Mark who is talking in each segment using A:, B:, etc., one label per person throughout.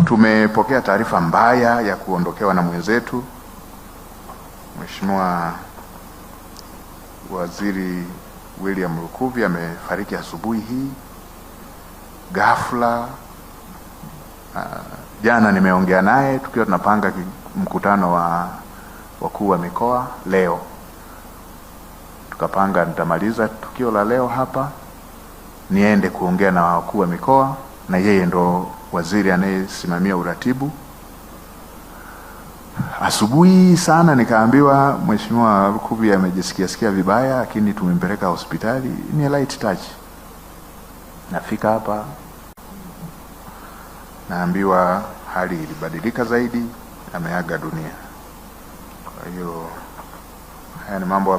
A: Tumepokea taarifa mbaya ya kuondokewa na mwenzetu Mheshimiwa Waziri William Lukuvi. Amefariki asubuhi hii ghafla. Jana nimeongea naye tukiwa tunapanga mkutano wa wakuu wa mikoa leo. Tukapanga nitamaliza tukio la leo hapa niende kuongea na wakuu wa mikoa, na yeye ndo waziri anayesimamia uratibu. Asubuhi sana nikaambiwa Mheshimiwa Lukuvi amejisikia vibaya, lakini tumempeleka hospitali. Ni light touch. Nafika hapa naambiwa hali ilibadilika zaidi, ameaga dunia. Kwa hiyo haya ni mambo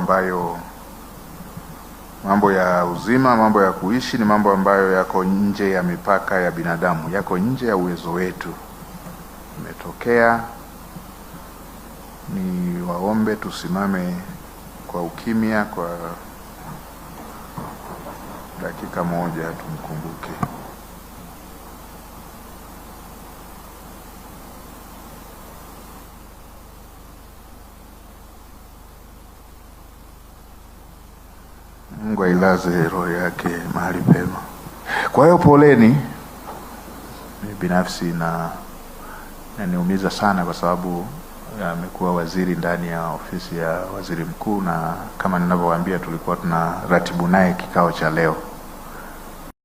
A: ya uzima, mambo ya kuishi, ni mambo ambayo yako nje ya mipaka ya binadamu, yako nje ya uwezo wetu. Imetokea, ni waombe tusimame kwa ukimya kwa dakika moja tumkumbuke. Mungu ailaze roho yake mahali pema. Kwa hiyo poleni. Mimi binafsi na niumiza sana kwa sababu amekuwa waziri ndani ya ofisi ya waziri mkuu, na kama ninavyowaambia tulikuwa tuna ratibu naye kikao cha leo.